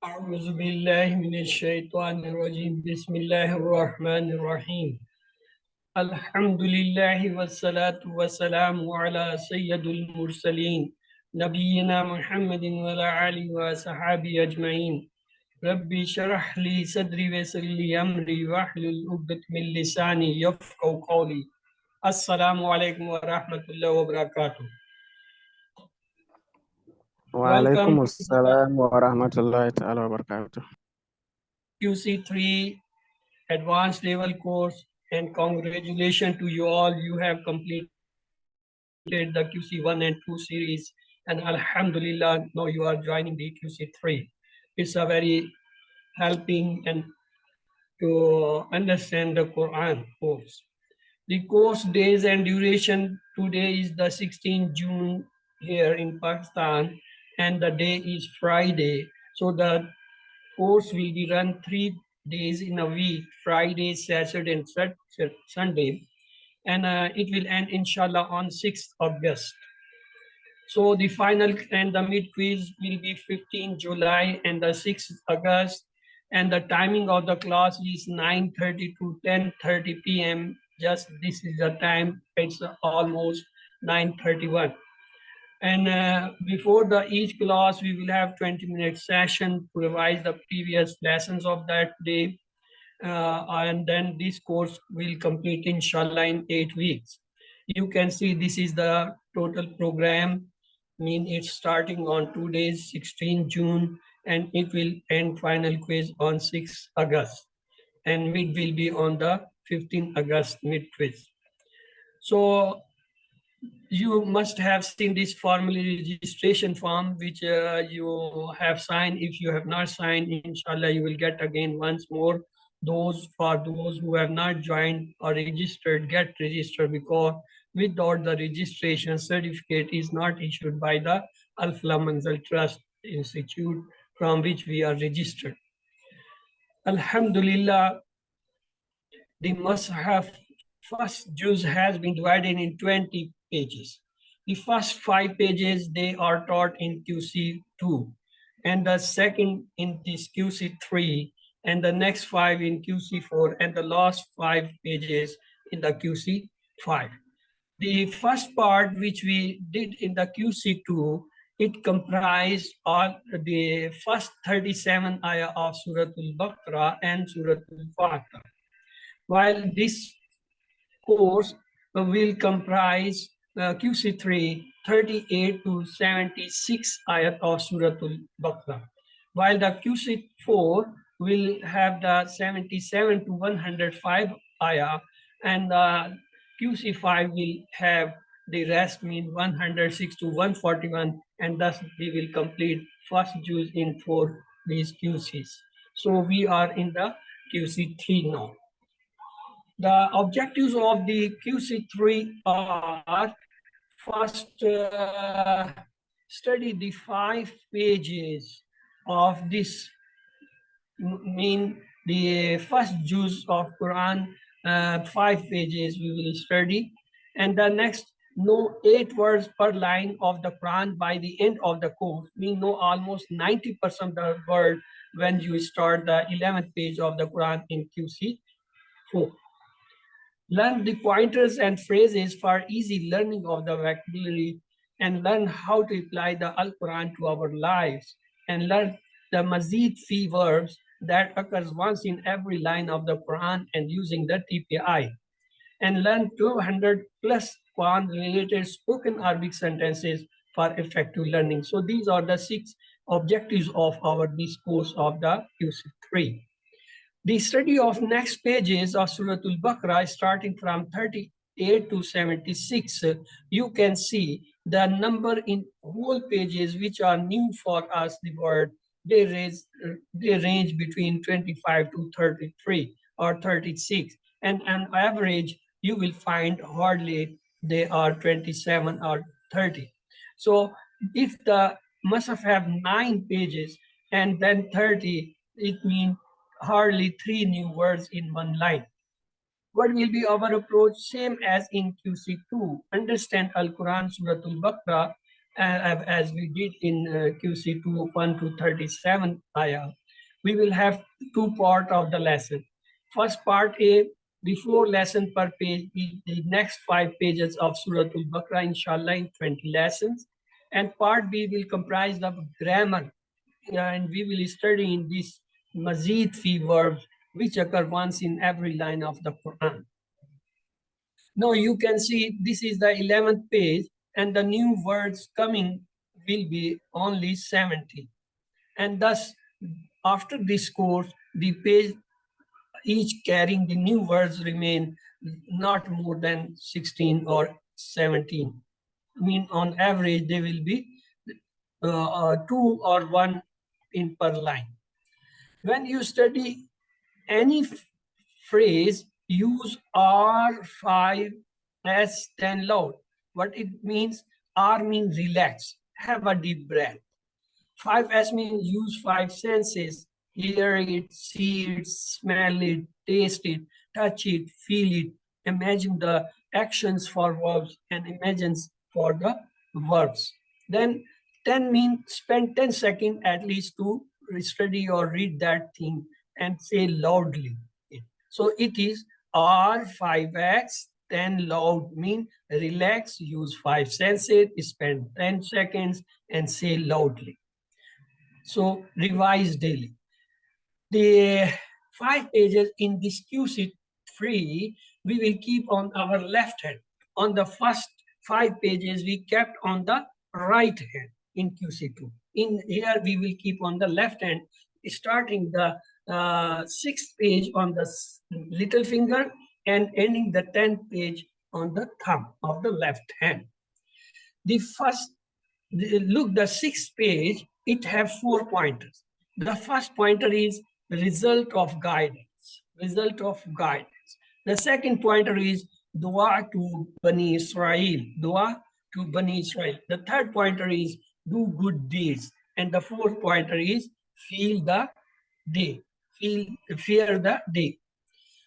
أعوذ بالله من الشيطان الرجيم بسم الله الرحمن الرحيم الحمد لله والصلاة والسلام على سيد المرسلين نبينا محمد وعلى آله وصحبه أجمعين ربي اشرح لي صدري ويسر لي أمري واحلل عقدة من لساني يفقهوا قولي السلام عليكم ورحمة الله وبركاته. Walaikum Welcome to the assalam wa rahmatullahi ta'ala wa barakatuh. QC3 advanced level course, and congratulations to you all. You have completed the QC1 and 2 series, and Alhamdulillah, now you are joining the QC3. It's a very helping and to understand the Quran course. The course days and duration today is the 16th June here in Pakistan, and the day is Friday. So the course will be run 3 days in a week, Friday, Saturday, and Sunday, and it will end inshallah on 6th August. So the final and the mid quiz will be 15 July and the 6th August, and the timing of the class is 9:30 to 10:30 p.m. Just this is the time, it's almost 9:31. And before the each class, we will have 20-minute session to revise the previous lessons of that day. And then this course will complete inshallah in 8 weeks. You can see this is the total program. It's starting on 2 days, 16 June, and it will end final quiz on 6 August. And mid will be on the 15 August mid quiz. So you must have seen this formal registration form which you have signed. If you have not signed, inshallah you will get again once more. Those who have not joined or registered, get registered, because without the registration, certificate is not issued by the Al-Falah Manzil Trust Institute from which we are registered. Alhamdulillah, the Mus'haf first juz has been divided in 20 pages. The first 5 pages, they are taught in QC2, and the second in this QC3, and the next 5 in QC4, and the last 5 pages in the QC5. The first part which we did in the QC2, it comprised all the first 37 ayah of Surah Al-Baqarah and Surah Al-Fatiha, while this course will comprise QC3 38 to 76 ayat of Surah Al-Baqarah, while the QC4 will have the 77 to 105 ayah, and the QC5 will have the rest, mean 106 to 141, and thus we will complete first juz in 4 these QCs. So we are in the QC3 now. The objectives of the QC3 are first, study the 5 pages of this, mean the first juz of Quran, 5 pages we will study, and the next know 8 words per line of the Quran by the end of the course. We know almost 90% of the word when you start the 11th page of the Quran in QC4. Learn the pointers and phrases for easy learning of the vocabulary, and learn how to apply the Al-Quran to our lives, and learn the mazid fi verbs that occurs once in every line of the Quran and using the TPI, and learn 200 plus Quran related spoken Arabic sentences for effective learning. So these are the 6 objectives of our this course of the QC3. The study of next pages of Surah Al-Baqarah, starting from 38 to 76, you can see the number in whole pages which are new for us, the word, they range between 25 to 33 or 36. And on average, you will find hardly they are 27 or 30. So if the Mus'haf have 9 pages and then 30, it means hardly 3 new words in one line. What will be our approach? Same as in QC2. Understand Al-Quran, Surah Al-Baqarah as we did in QC2 1 to 37 ayah, we will have two part of the lesson. First part A, the 4 lesson per page, the next 5 pages of Surah Al-Baqarah, inshallah, in 20 lessons. And part B will comprise of grammar, and we will study in this mazid fi verbs, which occur once in every line of the Quran. Now you can see this is the 11th page, and the new words coming will be only 70. And thus, after this course, the page each carrying the new words remain not more than 16 or 17. I mean, on average, they will be 2 or 1 in per line. When you study any phrase, use R5 S10 loud. What it means, R means relax, have a deep breath. 5S means use 5 senses, hear it, see it, smell it, taste it, touch it, feel it, imagine the actions for verbs and imagines for the verbs. Then 10 means spend 10 seconds at least to study or read that thing and say loudly. So it is R5X, 10 loud mean relax, use 5 senses, spend 10 seconds and say loudly. So revise daily. The 5 pages in this QC3, we will keep on our left hand. On the first 5 pages, we kept on the right hand in QC2. In here, we will keep on the left hand, starting the 6th page on the little finger and ending the 10th page on the thumb of the left hand. The first, look, the 6th page, it have 4 pointers. The first pointer is result of guidance, result of guidance. The second pointer is dua to Bani Israel, dua to Bani Israel. The third pointer is do good deeds. And the fourth pointer is feel the day, fear the day.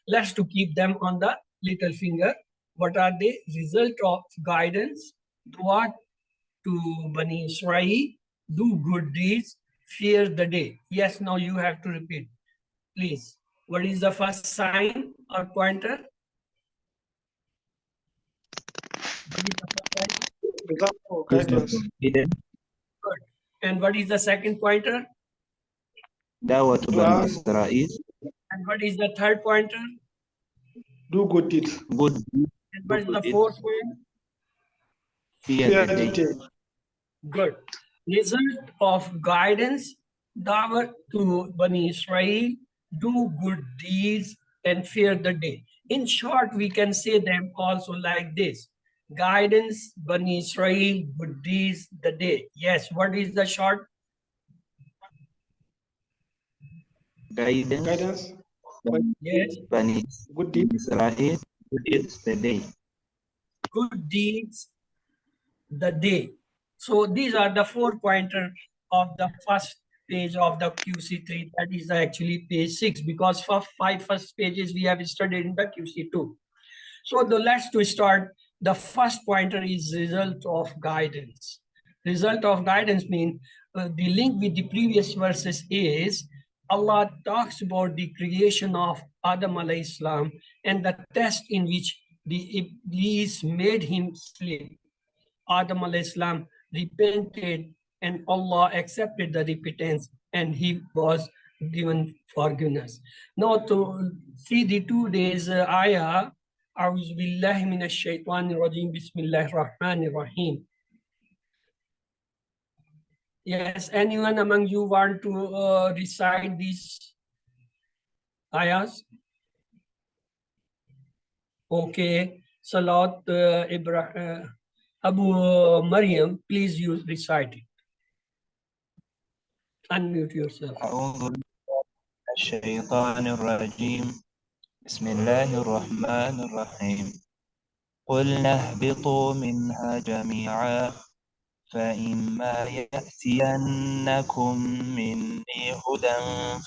Let's to keep them on the little finger. What are they? Result of guidance, dua to Bani Israel, do good deeds, fear the day. Yes, now you have to repeat, please. What is the first sign or pointer? What is the first sign? Guidance. Good. And what is the second pointer? Dawah to Bani Israel. And what is the third pointer? Do good deeds. Good. And what is the fourth one? Fear the day. Good. Result of guidance, dawah to Bani Israel, do good deeds and fear the day. In short, we can say them also like this. Guidance, Bani Israel, good deeds, the day. Yes, what is the short? Guidance. Yes. Bani Good deeds. Israel. Good deeds the day. Good deeds, the day. So these are the 4 pointer of the first page of the QC3. That is actually page 6, because for 5 first pages we have studied in the QC2. So let's to start. The first pointer is result of guidance. Result of guidance means the link with the previous verses is Allah talks about the creation of Adam alayhi salam and the test in which the Iblis made him sleep. Adam alayhi salam repented and Allah accepted the repentance and he was given forgiveness. Now to see the 2 days ayah, أعوذ بالله من الشيطان الرجيم بسم الله الرحمن الرحيم. Yes, anyone among you want to recite these ayahs? Okay, Salat Abu Maryam, please you recite it. Unmute yourself. أعوذ بالله من الشيطان الرجيم. بسم الله الرحمن الرحيم. قلنا اهبطوا منها جميعا فإما يأتينكم مني هدى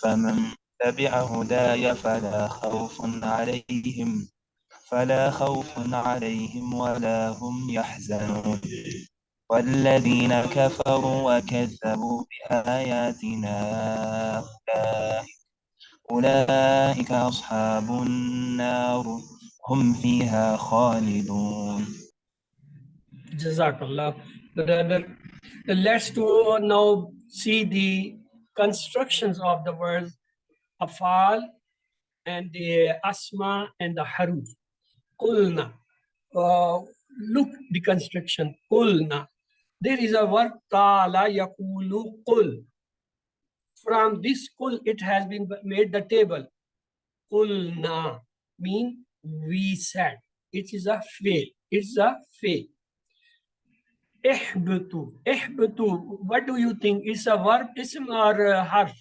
فمن تبع هداي فلا خوف عليهم ولا هم يحزنون والذين كفروا وكذبوا بآياتنا أولئك أصحاب النار هم فيها خالدون. Jazakallah. Brother, let's to now see the constructions of the words afal and the asma and the haruf. Qulna. Look the construction. Qulna. There is a verb qala yaqulu qul. From this qul it has been made the table. Qulna mean we said. It is a fail. It's a fail. Ihbitu. Ihbitu. What do you think? Is a verb, ism or harf?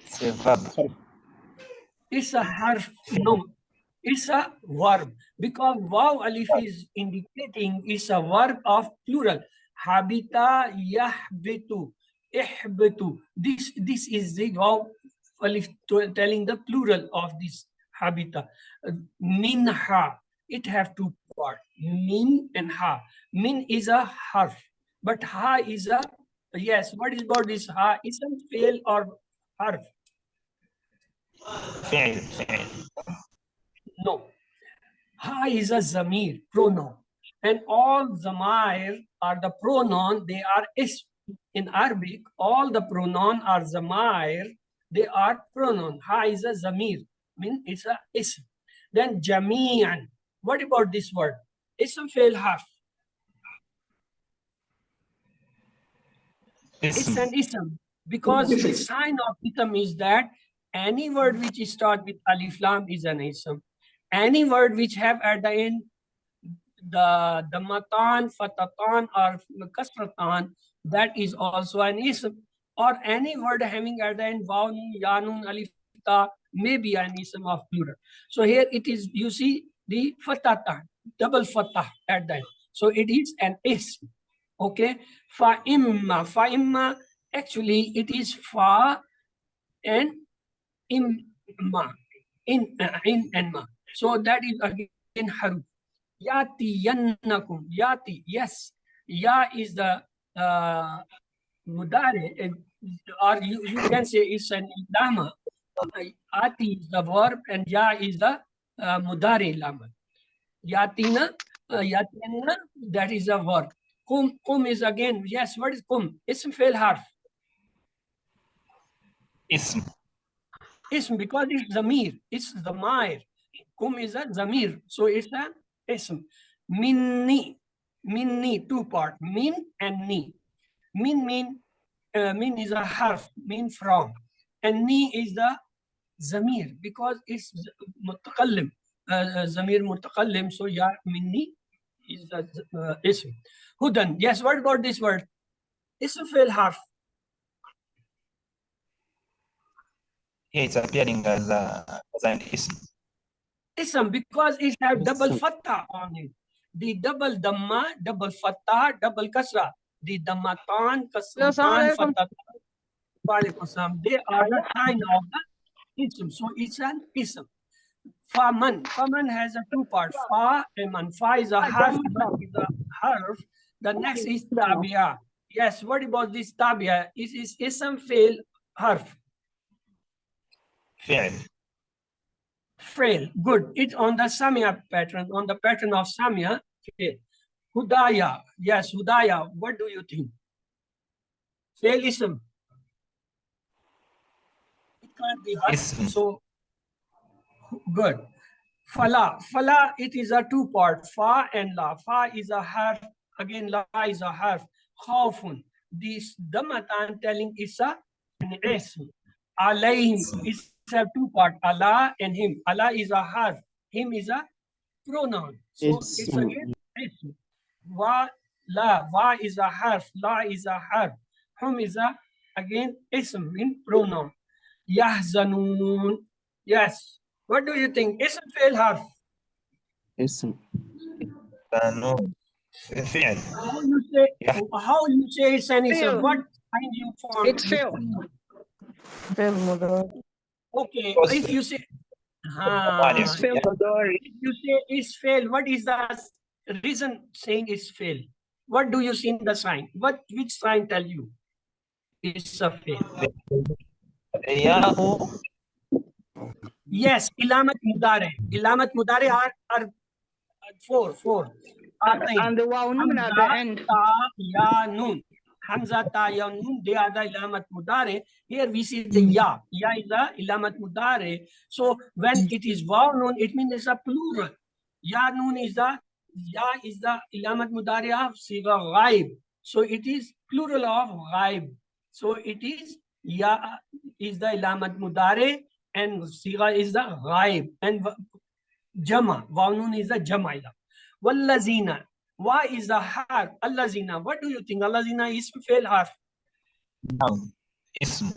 C'est verbe. It's a harf. No. It's a verb. Because waw alif is indicating it's a verb of plural. Habita yahbitu. Ihbitu. This is the waw alif telling the plural of this habita. Minha. It have two parts. Min and ha. Min is a harf. But ha is a, yes, what is about this ha? Isn't fail or harf? فعل فعل. No. Ha is a zamir, pronoun. And all zamair are the pronoun, they are ism. In Arabic, all the pronoun are zamair, they are pronoun. Ha is a zamir, mean it's a ism. Then jami'an. What about this word? Ism fail harf. It's اسم. an ism because the sign of ism is that any word which is start with alif lam is an ism. Any word which have at the end the matan, fatatan or kasratan, that is also an ism. Or any word having at the end waw, nun, ya, nun, alif, ta may be an ism of plural. So here it is, you see the fatatan, double fatah at the end. So it is an ism. Okay, fa imma, actually it is fa and imma, in and ma. So that is again haruf. Yati yannakum, yati, yes. Ya is the mudare, or you can say it's an lama. Ati is the verb and ya is the mudare lama. Yatina, yatina, that is a verb. Kum is again, yes, what is kum? Ism fail harf. اسم. Ism because it's zamir, it's zamir. Kum is a zamir, so it's an ism. Minni, minni, two part, min and ni. Min is a harf, mean from. And ni is the zamir because it's mutakallim. Zamir mutakallim, so ya minni is the ism. Hudan, yes, what about this word? Ism fail harf. Here it's appearing as an ism. Ism because it have double Ism. fattah on it. The double damma, double fattah, double kasra. The dammatan, kasratan, fattah. They are the sign of the ism. So it's an ism. Faman. Faman has a two part. Fa and man. Fa is a harf, man is a harf. The next is tabia. Yes, what about this tabia? Is ism fail harf? فعل. Fail. Good. It's on the Samia pattern, on the pattern of Samia. Fail. Hudaya. Yes, Hudaya. What do you think? Fail ism. It can't be harf. Ism. So good. Fala. Fala, it is a two part. Fa and la. Fa is a harf. Again, la is a harf. Khawfun. This damatan telling is an ism. Alayhim is a two part. Allah and him. Allah is a harf. Him is a pronoun. So it's Ism. again ism. Wa la. Wa is a harf. La is a harf. Hum is a again ism in pronoun. Yahzanun. Yes. What do you think? Ism fail harf. Ism. فعل. How you say it's an ism? Fail. What kind you form? It's fail. Fail mudar. Okay. Awesome. If you say It's fail mudar. if you say it's fail, what is the reason saying it's fail. What do you see in the sign? Which sign tell you it's a fail? Yahu. Yes, ilamat mudare. Ilamat mudare are four. And the wow noon at the end. Ta, ya, nun. Hamza, ta, ya, nun. They are the ilamat mudare. Here we see the ya. Ya is the ilamat mudare. So when it is wow nun, it means it's a plural. Ya nun is the ilamat mudare of siga ghaib. So it is plural of ghaib. So it is ya is the ilamat mudare and siga is the ghaib. And jama, wow nun is the jama. Wallazina. Why is the harf? Allazina. What do you think? Allazina is fail harf. Noun. Ism.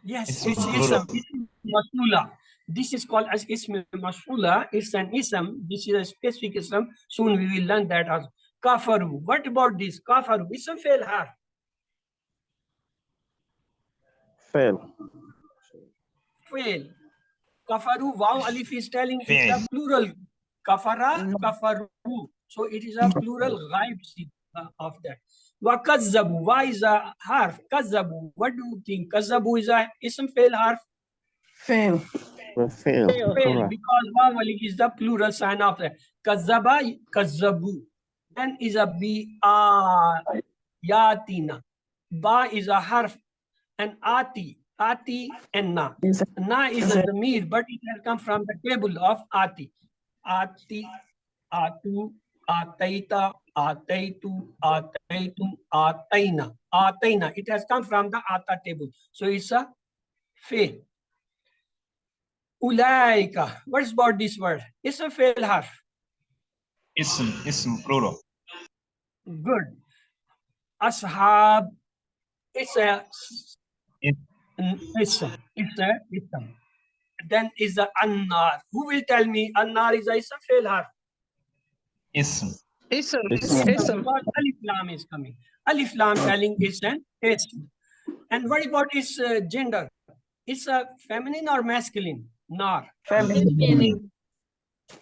Yes, Ism, it's plural. ism mas'ula. This is called as ism mas'ula. It's an ism. This is a specific ism. Soon we will learn that as kafaru. What about this? Kafaru. It's a fail harf. Fail. Fail. Kafaru. Wow alif is telling it's Fail. a plural. Kafara, kafaru. So it is a plural ghaib of that. Wa kazzabu. Why is a harf? Kazzabu. What do you think? Kazzabu is a ism fail harf. Fail. Fail. Fail Correct. because waw alif is the plural sign of that. Kazzaba, kazzabu. Then is a bi yatina. Ba is a harf and ati and na. Na is a zamir, but it has come from the table of ati. Ati, atu, ataita, ataitu, ataitum, ataina. Ataina. It has come from the ata table. So it's a fail. Ulaika. What's about this word? It's a fail harf. Ism, plural. Good. Ashab. It's a ism. It's a ism. Then is the annar. Who will tell me annar is a fail harf? Ism. Ism. Ism. Ism. Because alif lam is coming. Alif lam telling is an ism. And what about its gender? It's a feminine or masculine? Nar. Feminine.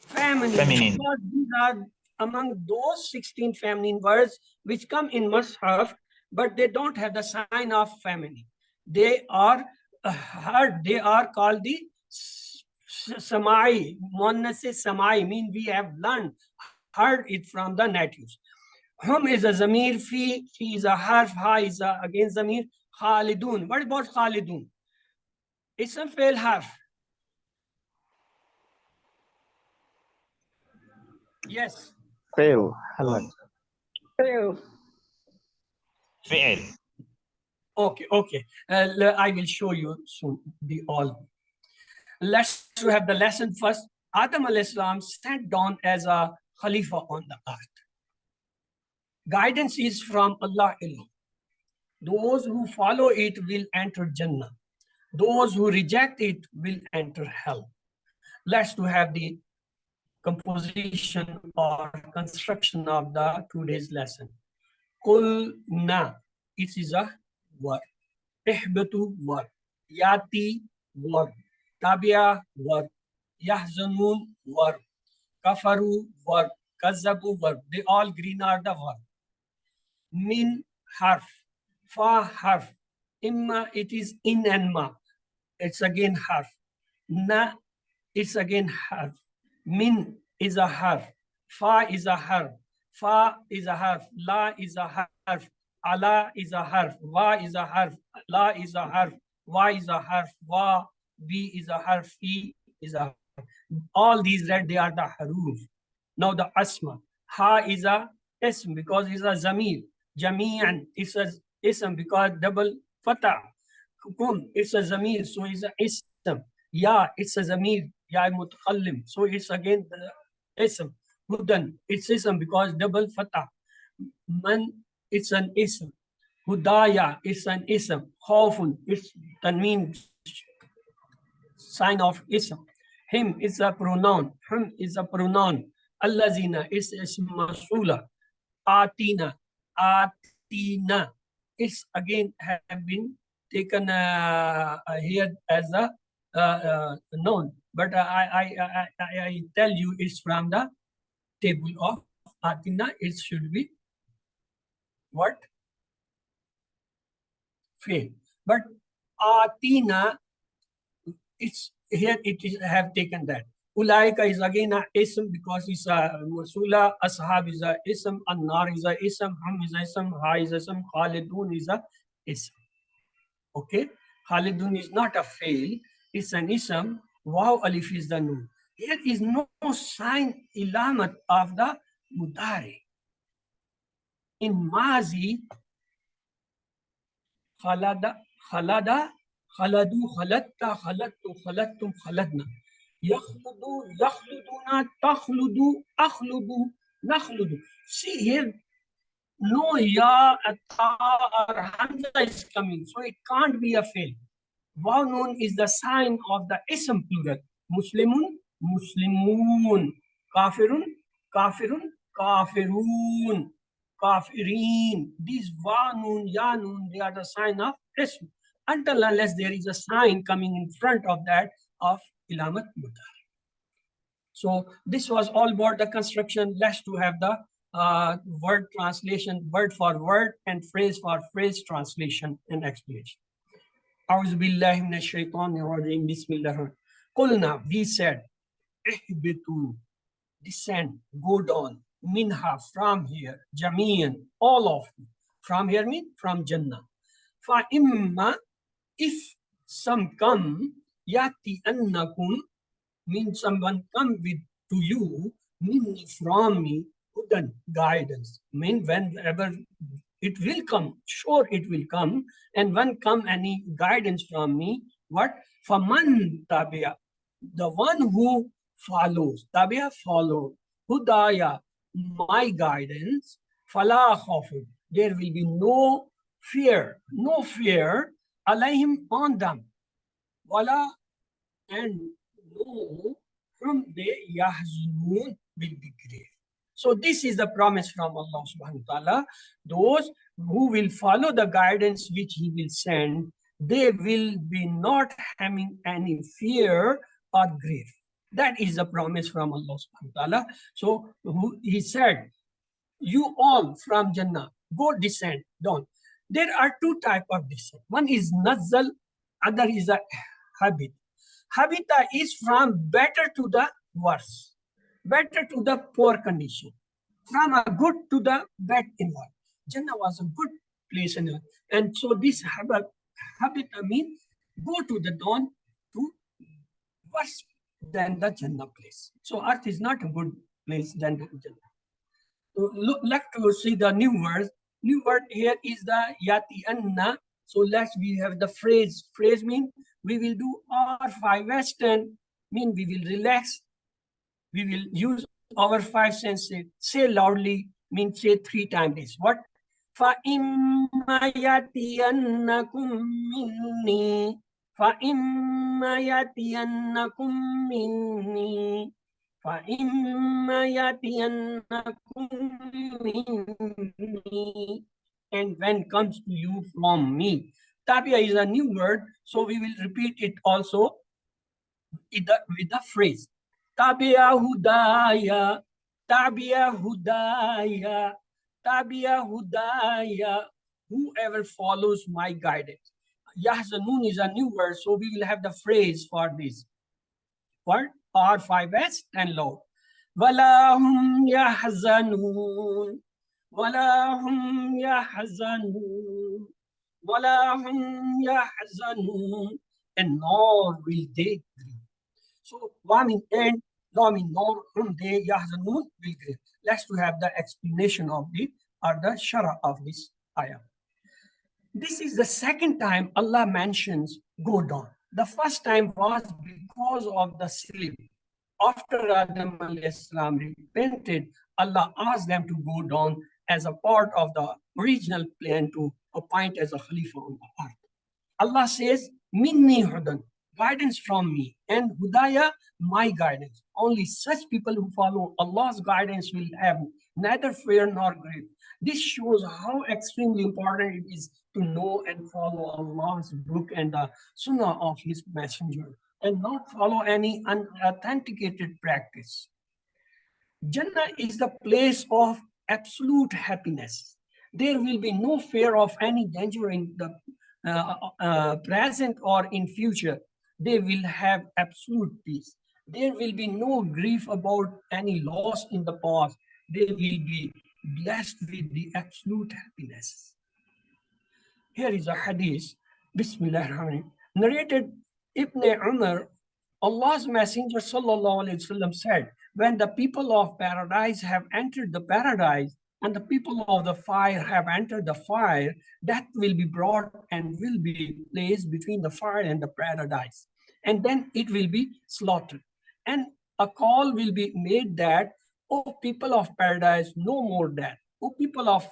Feminine. Because these are among those 16 feminine words which come in Mus'haf, but they don't have the sign of feminine. They are they are called the samai. Muannas samai mean we have heard it from the natives. Hum is a zamir, fi is a harf, ha is a again zamir, khalidun. What about khalidun? It's a fail harf. Yes. Fail. Halak. Fail. Fi'l. Okay. I will show you soon the all. Let's have the lesson first. Adam alayhi salam sat down as a Khalifa on the earth. Guidance is from Allah alone. Those who follow it will enter Jannah. Those who reject it will enter hell. Let's have the composition or construction of the today's lesson. Qulna, it is a word. Ihbatu word. Yati word. Tabia word. Yahzanun word. Kafaru word. Kazzabu word. They all green are the word. Min harf. Fa harf. Imma, it is in and ma. It's again harf. Na, it's again harf. Min is a harf. Fa is a harf. Fa is a harf. La is a harf. Ala is a harf. Wa is a harf. La is a harf. Wa is a harf. Wa, bi is a harf. Fi is a harf. All these red, they are the haruf. Now the asma. Ha is a ism because it's a zamir. Jami'an, it's a ism because double fatah. Kum, it's a zamir, so it's a ism. Ya, it's a zamir. Ya mutakallim, so it's again the ism. Hudan, it's ism because double fatah. Man, it's an ism. Hudaya, it's an ism. Khawfun, it's tanmeen, sign of ism. Him is a pronoun. Him is a pronoun. Allazina is ism mas'ula. Atina, atina. It's again have been taken here as a noun, but I tell you it's from the table of Atina, it should be what? Fail. But Atina, it's here it is have taken that. Ulaika is again a ism because it's a Musula, Ashab is a ism, An-Nar is a ism, Hum is a ism, Ha is a ism, Khalidun is a ism. Okay? Khalidun is not a fail, it's an ism. Wow alif is the noon. There is no sign ilamat of the mudari. In Mazi, Khalada, Khalada, Khaladu, Khalatta, Khalattu, Khalattum, Khaladna. Yakhludu, Yakhluduna, Takhludu, Akhludu, Nakhludu. See here, no ya, ata, or hamza is coming, so it can't be a fail. Waw noon is the sign of the ism plural. Muslimun, Muslimun. Kafirun, Kafirun, Kafirun. Kafirin. These wa noon, ya noon, they are the sign of ism. Until unless there is a sign coming in front of that of ilamat mudari. So this was all about the construction. Let's to have the word translation, word for word and phrase for phrase translation and explanation. A'udhu billahi minash shaitanir rajim. Bismillah. Qulna, we said, ihbitu, descend, go down, minha, from here, jamian, all of you. From here means from Jannah. Fa imma, if some come, yati annakum, means someone come with to you, minni, from me, hudan, guidance. Mean whenever it will come, sure it will come, and when come any guidance from me, what? Faman tabia, the one who follows, tabia follow, hudaya, my guidance, fala khawfun, there will be no fear, alayhim on them, wala, and no, from the yahzunun will be great. So this is the promise from Allah subhanahu wa ta'ala. Those who will follow the guidance which He will send, they will be not having any fear or grief. That is the promise from Allah subhanahu wa ta'ala. So He said, you all from Jannah, go descend down. There are two types of descent. One is nazal, other is a habit. Habita is from better to the worse, better to the poor condition, from a good to the bad environment. Jannah was a good place, and so this habita means go to the dawn to worse than the Jannah place. So earth is not a good place than the Jannah. So let's to see the new word. New word here is the yati anna. So we have the phrase. Phrase means we will do our 5 Western, mean we will relax. We will use our 5 senses. Say loudly, means say 3 times this. What? فَإِمَّا يَأْتِيَنَّكُم مِّنِّي فَإِمَّا يَأْتِيَنَّكُم مِّنِّي فَإِمَّا يَأْتِيَنَّكُم مِّنِّي, and when comes to you from me. Tabia is a new word, so we will repeat it also with the phrase. Tabia hudaya, tabia hudaya, tabia hudaya, whoever follows my guidance. Yahzanun is a new word, so we will have the phrase for this word, R5S and low. Walahum yahzanun, walahum yahzanun, walahum yahzanun, and nor will they grieve. So, Wamin and Lamin nor hum they yahzanun will grieve. Let's to have the explanation of the or the shara of this ayah. This is the second time Allah mentions go down. The first time was because of the slip. After Adam salam repented, Allah asked them to go down as a part of the original plan to appoint as a Khalifa on the earth. Allah says, Minni hudan, guidance from me, and hudaya, my guidance. Only such people who follow Allah's guidance will have neither fear nor grief. This shows how extremely important it is to know and follow Allah's book and the sunnah of His messenger, and not follow any unauthenticated practice. Jannah is the place of absolute happiness. There will be no fear of any danger in the present or in future. They will have absolute peace. There will be no grief about any loss in the past. They will be blessed with the absolute happiness. Here is a hadith, Bismillah ar-Rahman, narrated Ibn Umar. Allah's Messenger sallallahu alaihi wasallam said, when the people of paradise have entered the paradise and the people of the fire have entered the fire, death will be brought and will be placed between the fire and the paradise. And then it will be slaughtered. And a call will be made that, O people of paradise, no more death. O people of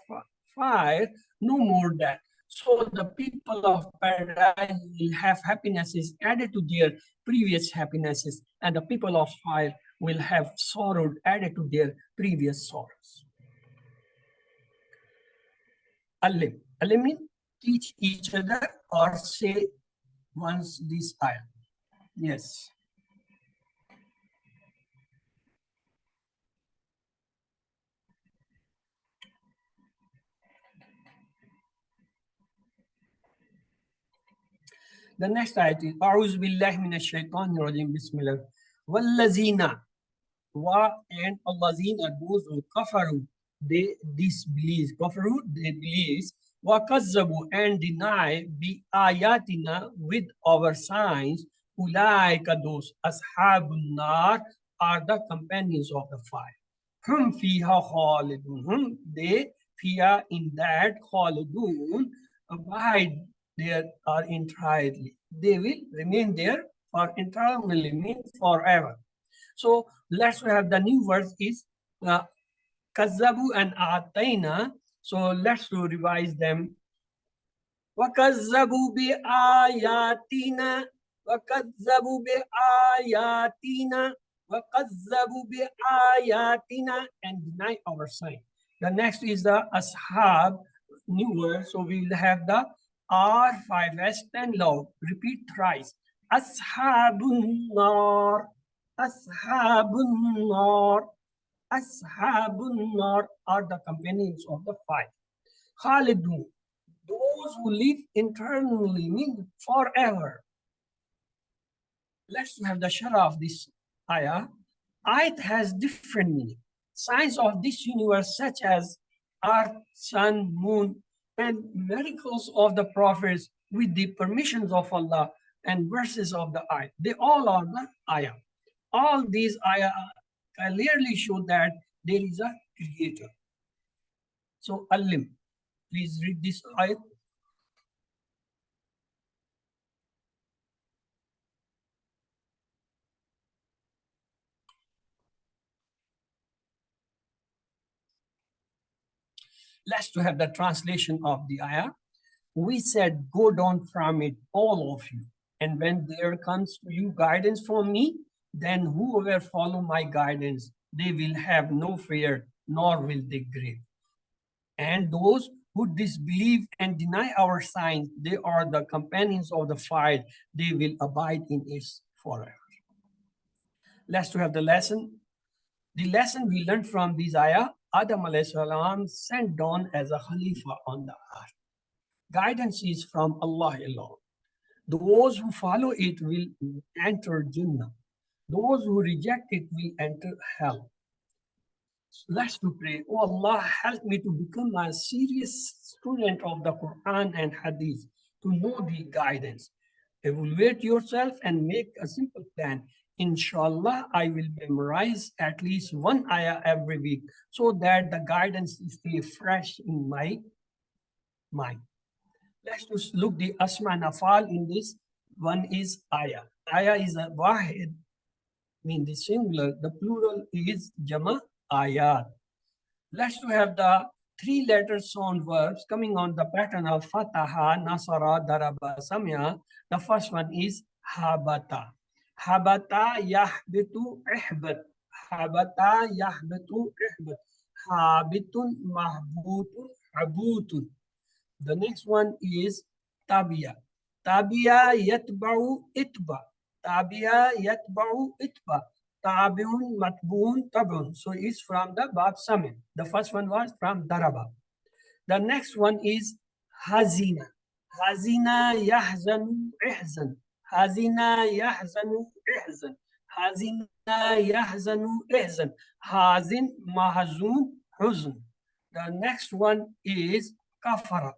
fire, no more death. So the people of paradise will have happinesses added to their previous happinesses, and the people of fire will have sorrow added to their previous sorrows. Alim. Alim means teach each other or say once this ayah. Yes. The next ayat is A'udhu billahi minash shaitanir rajim. Bismillah. Wallazina and allazina, those who kafaru, they disbelieve. Kafaru, they believe. Wa kazzabu, and deny bi ayatina, with our signs. Ulaika, those ashabun nar, are the companions of the fire. Hum fiha khalidun. They fiha, in that, khalidun, abide there are entirely. They will remain there for entirely, means forever. So let's have the new words is kazzabu and ataina. So let's revise them. وَكَذَّبُوا بِآيَاتِنَا وَكَذَّبُوا بِآيَاتِنَا وَكَذَّبُوا بِآيَاتِنَا, and deny our sign. The next is the ashab, new word. So we will have the R5S and loud. Repeat thrice. Ashabun nar. Ashabun nar. Ashabun nar are the companions of the fire. Khalidun, those who live eternally, mean forever. Let's have the shara of this ayah. Ayat has different meaning. Signs of this universe, such as earth, sun, moon, and miracles of the prophets with the permissions of Allah, and verses of the ayah. They all are the ayah. All these ayah clearly show that there is a creator. So, Alim, please read this ayah. Let's to have the translation of the ayah. We said, go down from it, all of you. And when there comes to you guidance from me, then whoever follow my guidance, they will have no fear, nor will they grieve. And those who disbelieve and deny our signs, they are the companions of the fire. They will abide in it forever. Let's to have the lesson. The lesson we learned from this ayah, Adam alayhi salam sent down as a Khalifa on the earth. Guidance is from Allah alone. Those who follow it will enter Jannah. Those who reject it will enter hell. Let's to pray. Oh Allah, help me to become a serious student of the Quran and Hadith, to know the guidance. Evaluate yourself and make a simple plan. Inshallah, I will memorize at least one ayah every week so that the guidance stays fresh in my mind. Let's just look the asma and afal in this. One is ayah. Ayah is a wahid, mean the singular. The plural is jama ayat. Let's to have the three letter sound verbs coming on the pattern of fataha, nasara, daraba, samya. The first one is habata. Habata yahbitu ihbat. Habata yahbitu ihbat. Habitun mahbutun habutun. The next one is tabia. Tabia yatba'u itba. Tabia yatba'u itba. tabi'un, matbu'un, tab'un. So it's from the bab samin. The first one was from daraba. The next one is hazina. Hazina yahzanu ihzan. Hazina yahzanu ihzan. Hazina yahzanu ihzan. Hazin mahzun huzn. The next one is kafara.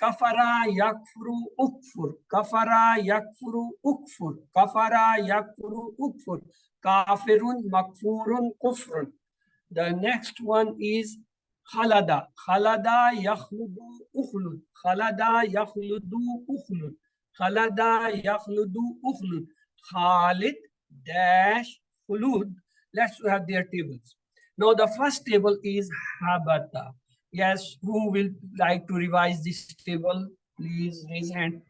Kafara yakfuru ukfur. Kafara yakfuru ukfur. Kafara yakfuru ukfur. Kafirun makfurun kufrun. The next one is khalada. Khalada yakhludu ukhlud. Khalada yakhludu ukhlud. Khalada yakhludu ukhlud. Khalid dash khulud. Let's have their tables. Now the first table is habata. Yes, who will like to revise this table? Please raise hand.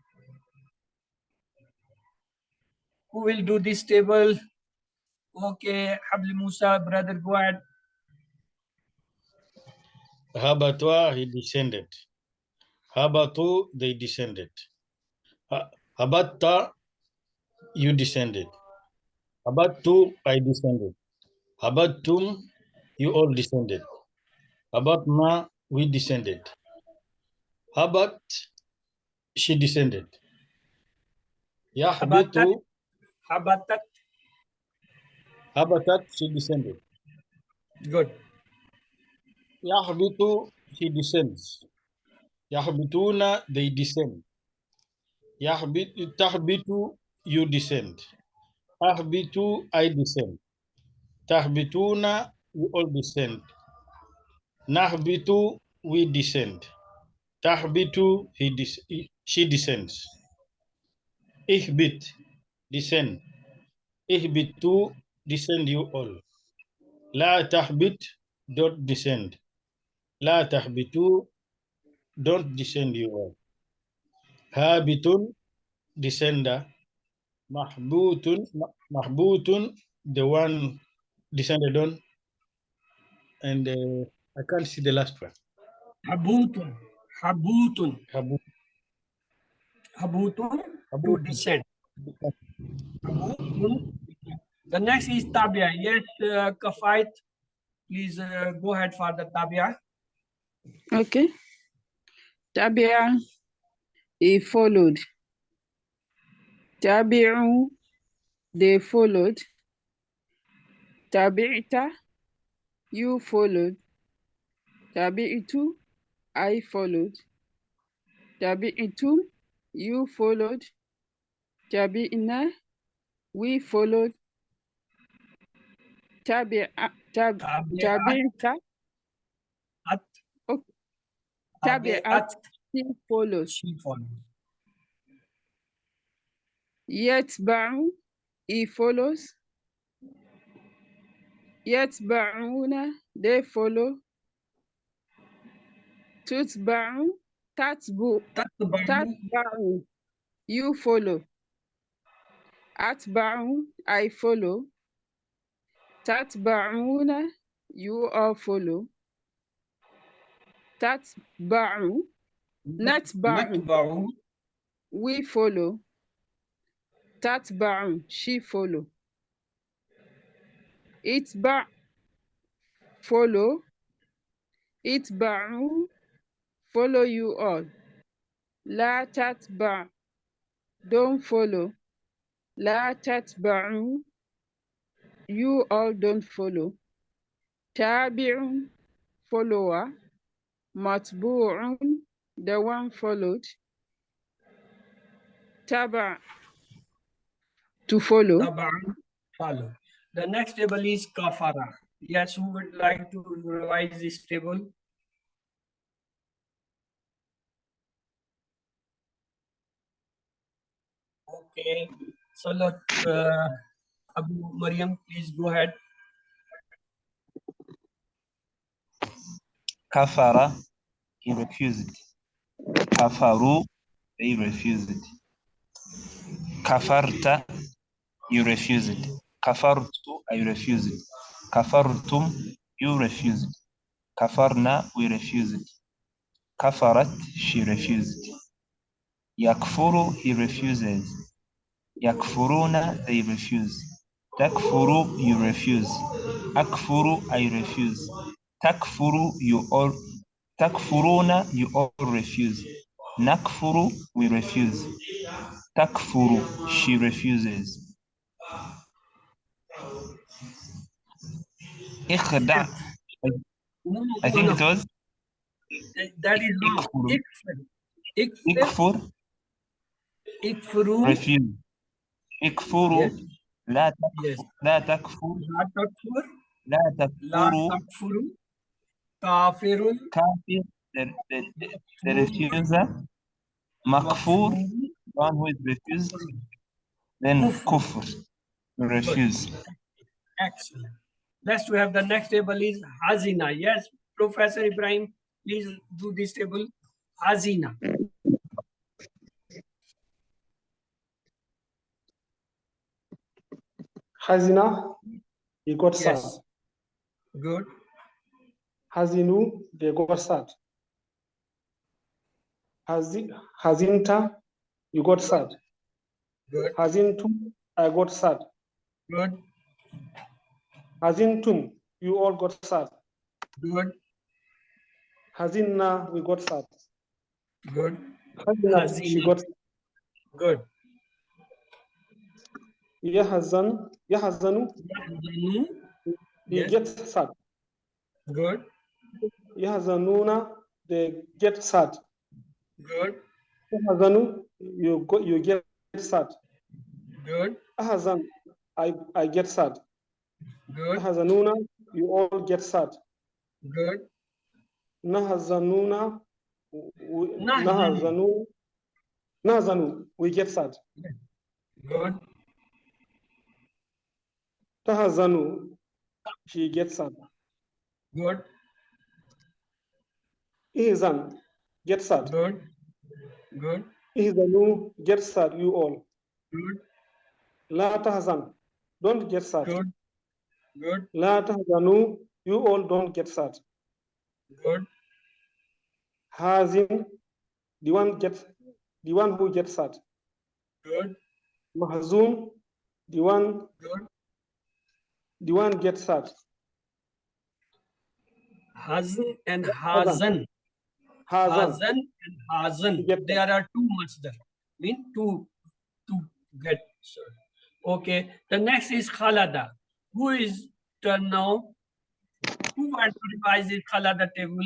Who will do this table? Okay, Habli Musa, brother, go ahead. Habatwa, he descended. Habatu, they descended. Habatta, you descended. Habattu, I descended. Habattum, you all descended. Habatna, we descended. Habat, she descended. Yahbitu, Habatat. Habatat, she descended. Good. Yahbitu, he descends. Yahbituna, they descend. Tahbitu, you descend. Ahbitu, I descend. Tahbituna, we all descend. Nahbitu, we descend. Tahbitu, she descends. Ihbit, descend. Ihbitu, descend you all. La tahbit, don't descend. La tahbitu, don't descend you all. Habitun, descender. Mahbutun, the one descended on. And I can't see the last one. Habutun. Habutun. Habutun, to descend. Habutun. The next is tabia. Yes, Kafait, please go ahead for the tabia. Okay. Tabia, he followed. Tabi'u, they followed. Tabi'ta, you followed. Tabi'tu, I followed. Tabi'tum, you followed. Tabi'na, we followed. Tabi'ta, At. okay. Tabi'at, she followed. She follows. Yatba'u, he follows. Yatba'una, they follow. Tutba'u, tatba'u, you follow. Atba'u, I follow. Tatba'una, you all follow. Tatba'u, natba'u, we follow. Tatba'u, she follow. Itba', follow. Itba'u, follow you all. La tatba', don't follow. La tatba'u, you all don't follow. Tabi'un, follower. Matbu'un, the one followed. Taba', to follow. Taba'an, follow. The next table is kafara. Yes, who would like to revise this table? Okay. So, Abu Mariam, please go ahead. Kafara, he refused. Kafaru, they refused. Kafarta, you refused. Kafartu, I refused. Kafartum, you refused. Kafarna, we refused. Kafarat, she refused. Yakfuru, he refuses. Yakfuruna, they refuse. Takfuru, you refuse. Akfuru, I refuse. Takfuru, you all. Takfuruna, you all refuse. Nakfuru, we refuse. Takfuru, she refuses. Ikhda, No, I no, think no. it was That is wrong. Ikfuru. Ikfur. Ikfur, Ikfuru. refuse. Ikfuru, Yes. لا تكفر. Yes. لا تكفر. La takfur. لا La تكفروا. takfuru. Kafirun. Kafir, the refuser. Makfur, Makfuru. one who is refused. Then Kufr. kufr, refuse. Excellent. Next, we have the next table is Hazina. Yes, Professor Ibrahim, please do this table. Hazina. Hazina, he got sad. Yes. Good. Hazinu, they got sad. Hazinta, you got sad. Good. Hazintu, I got sad. Good. Hazintum, you all got sad. Good. Hazinna, we got sad. Good. Hazinat, she Hazina. got Good. Yahazanu, Yahzanu. he Yes. gets sad. Good. Yahzanuna, they get sad. Good. Yahzanu, you get sad. Good. Ahazan, I get sad. Good. Ahazanuna, you all get sad. Good. Nahazanuna, Nahzanu. Nahzanu, we get sad. Good. Tahazanu, she gets sad. Good. Ihzan, get sad. Good. Good. Ihzanu, get sad, you all. Good. La tahzan, don't get sad. Good. Good. La tahzanu, you all don't get sad. Good. Hazin, the one who gets sad. Good. Mahzun, the one Good. gets sad. Hazan and Hazan. Hazan, Hazan and Hazan. Yep. There are two masdar. Mean to get. Sir. Okay. The next is Khalada. Who is turn now? Who wants to revise this Khalada table?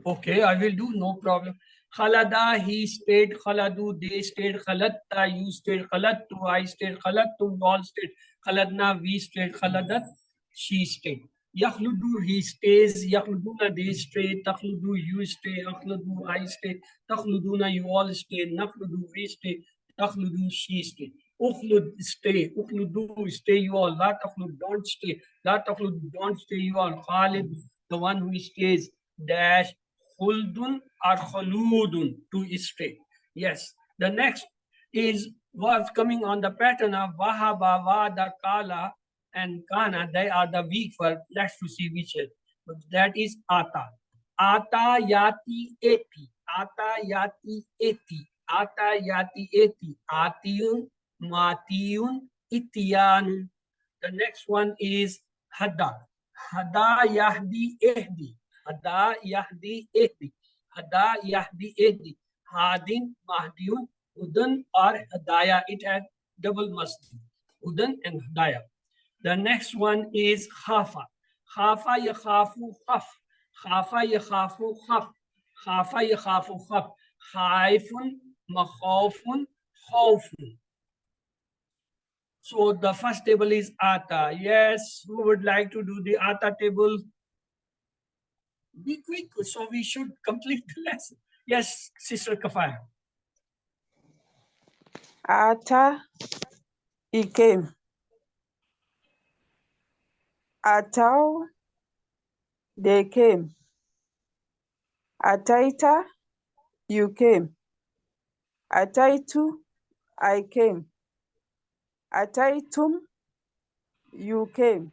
Okay, I will do, no problem. Khalada, he stayed, Khaladu, they stayed, Khalatta, you stayed, Khalattu, I stayed, Khalattum, all stayed, Khaladna, we stayed, Khaladat, she stayed. Yakhludu, he stays, Yakhluduna, they stay, Takhludu, you stay, Akhludu, I stay, Takhluduna, you all stay, Nakhludu, we stay, Takhludu, she stay. Ukhlud, stay, Ukhludu, stay, you all, La Takhlud, don't stay, La Takhlud, don't stay, you all, Khalid, the one who stays, dash, Khuldun or Khuludun, to stay. Yes. The next is what's coming on the pattern of Wahaba, Wada, Kala, and Kana. They are the weak verb. Let's to see which is. But that is Ata. Ata yati eti. Ata yati eti. Ata yati eti. Atiyun, Matiyun, Itiyanun. The next one is Hada. Hada yahdi ehdi. Hada yahdi ehdi. Hada yahdi ehdi. Hadin, Mahdiyun, Udan or Hadaya. It has double masjid. Udan and Hadaya. The next one is Khafa. Khafa yakhafu khaf. Khafa yakhafu khaf. Khafa yakhafu khaf. Khaifun, makhawfun, khawfun. So the first table is Ata. Yes, who would like to do the Ata table? Be quick, so we should complete the lesson. Yes, Sister Kafaya. Ata, he came. Atau, they came. Ataita, you came. Ataitu, I came. Ataitum, you came.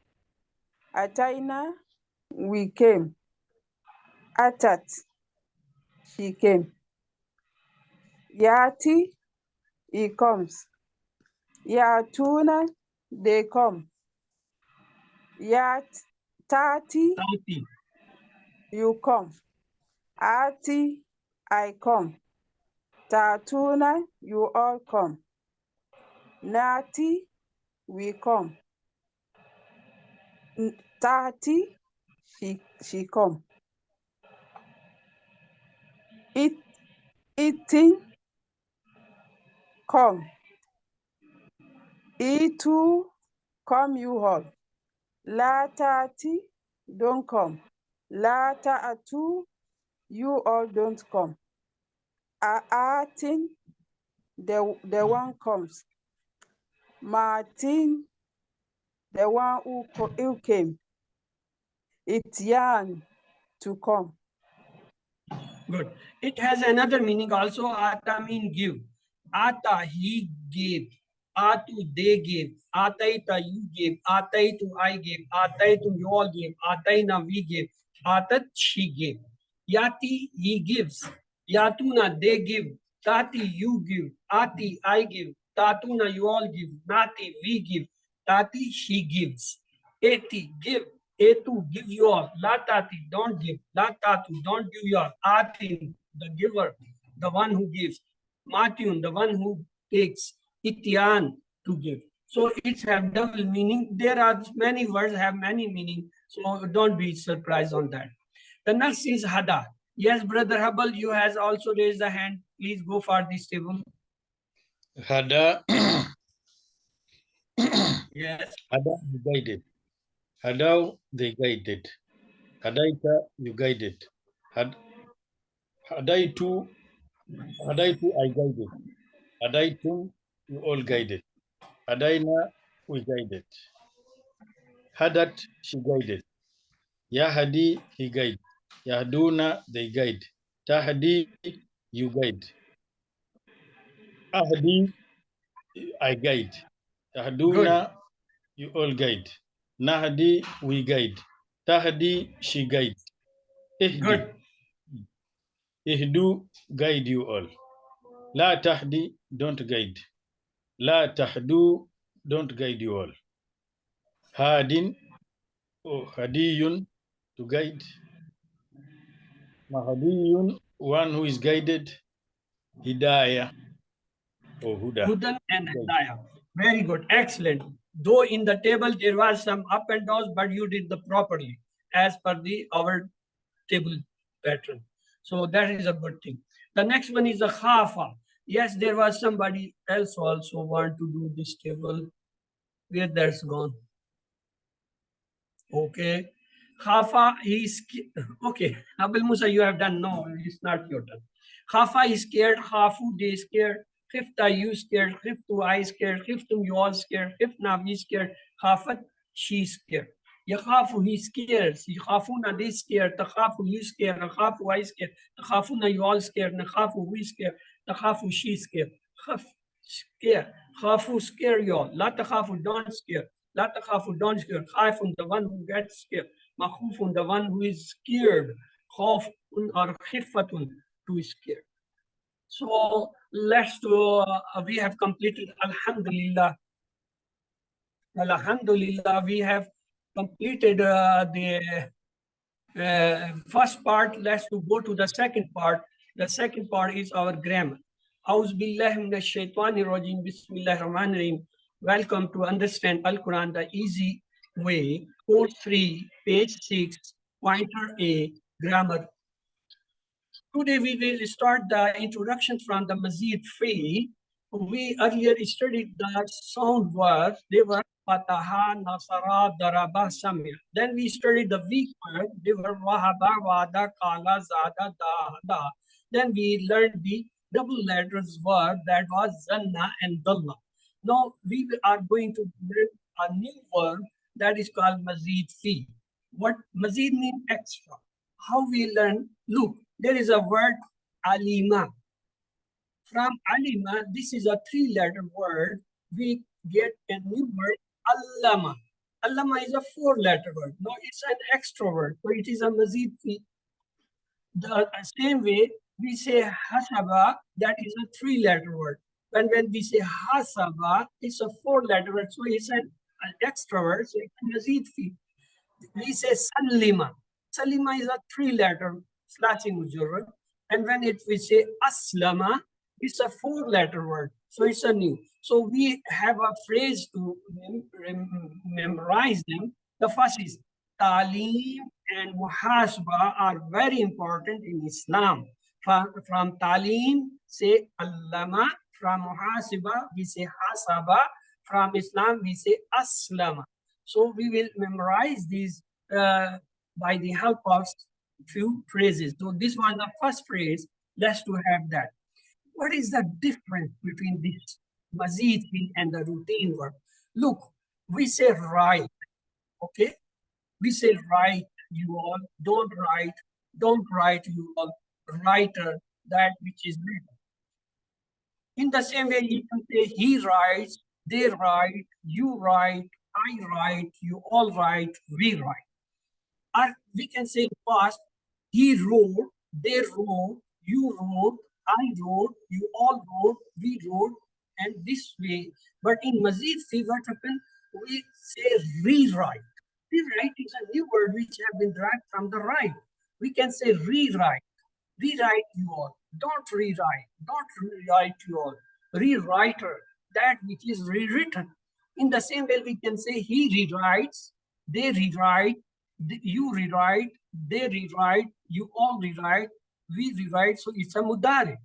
Ataina, we came. Atat, she came. Yati, he comes. Yatuna, they come. Tati, Tati. you come. Ati, I come. Tatuna, you all come. Nati, we come. Tati, she come. Eating, come. Itu, come you all. La tati, don't come. La ta'atu, you all don't come. Aatin, the one comes. Martin, the one who came. Ityan, to come. Good. It has another meaning also. Ata mean give. Ata, he gave. Atu, they gave. Ataita, you gave. Ataitu, I gave. Ataitu, you all gave. Ataina, we gave. Atat, she gave. Yati, he gives. Yatuna, they give. Tati, you give. Ati, I give. Tatuna, you all give. Nati, we give. Tati, she gives. Eti, give. Etu, give you all. La tati, don't give. La tatu, don't give you all. Atin, the giver, the one who gives. Matun, the one who takes. Ityan, to give. So it's have double meaning. There are many words have many meaning. So don't be surprised on that. The next is Hada. Yes, Brother Hubble, you has also raised a hand. Please go for this table. Hada, Yes. Hada, you guided. Hadau, they guided. Hadaita, you guided. Hadaitu, I guided. Hadaitum, you all guided. Hadaina, we guided. Hadat, she guided. Yahadi, he guide. Yahduna, they guide. Tahdi, you guide. Ahdi, I guide. Tahduna, you all guide. Nahdi, we guide. Tahdi, she guides. Ihdi, Good. ihdu, guide you all. La tahdi, don't guide. La tahdu, don't guide you all. Hadin, oh, hadiyun, to guide. Mahadiyun, one who is guided. Hidayah, or Huda. Hudan and Hidayah. Very good. Excellent. Though in the table there was some up and downs, but you did the properly as per our table pattern. So that is a good thing. The next one is a Khafa. Yes, there was somebody else also want to do this table. Where that's gone? Okay. Khafa is okay. Abul Musa, you have done. No, it's not your turn. Khafa is scared. Khafu, they scared. Khifta, you scared. Khiftu, I scared. Khiftum, you all scared. Khifna, we scared. Khafat, she scared. Yakhafu, he scared. Yakhafuna, they scared. Takhafu, you scared. Nakhafu, I scared. Takhafuna, you all scared. Nakhafu, we scared. Takhafu, she scared. Khaf, scare. Khafu, scare you all. La takhafu, don't scare. La takhafu, don't scare. Khaifun, the one who gets scared. Makhufun, the one who is scared. Khawfun or khifatun, to scare. So let's do, we have completed, Alhamdulillah. Alhamdulillah, we have completed the first part. Let's go to the second part. The second part is our grammar. A'udhu billahi minash shaitanir rajim. Bismillahir rahmanir rahim. Welcome to Understand Al-Quran the Easy Way. Course 3, page 6, pointer A, grammar. Today we will start the introduction from the Mazid Fi. We earlier studied the sound words. They were Fataha, Nasara, Daraba, Samir. Then we studied the weak words. They were Wahaba, Wada, Kala, Zada, Da. Then we learned the double letters word that was Zanna and Dalla. Now we are going to learn a new word that is called Mazid Fi. What Mazid means extra. How we learn? Look, there is a word Alima. From Alima, this is a 3-letter word. We get a new word Allama. Allama is a 4-letter word. No, it's an extra word. So it is a Mazid Fi. The same way we say Hasaba, that is a 3-letter word. When we say hasaba, it's a 4-letter word, so it's an extra word, so it's mazid fi. We say salima. Salima is a 3-letter slashing mujarrad. And when we say aslama, it's a 4-letter word. So it's a new. So we have a phrase to memorize them. The first is Talim and Muhasba are very important in Islam. From Talim, say Allama. From Muhasiba, we say Hasaba. From Islam, we say Aslama. So we will memorize these by the help of few phrases. So this was the first phrase. Let's to have that. What is the difference between this mazid fi and the routine verb? Look, we say write, okay? We say write, you all, don't write, you all, writer, that which is written. In the same way, you can say he writes, they write, you write, I write, you all write, we write. Or we can say past, he wrote, they wrote, you wrote, I wrote, you all wrote, we wrote, and this way. But in mazid fi, what happened? We say rewrite. Rewrite is a new word which have been derived from the right. We can say rewrite. Rewrite you all. Don't rewrite. Don't rewrite you all. Rewriter, that which is rewritten. In the same way, we can say he rewrites, they rewrite, you rewrite, they rewrite, you all rewrite, we rewrite. So it's a mudari.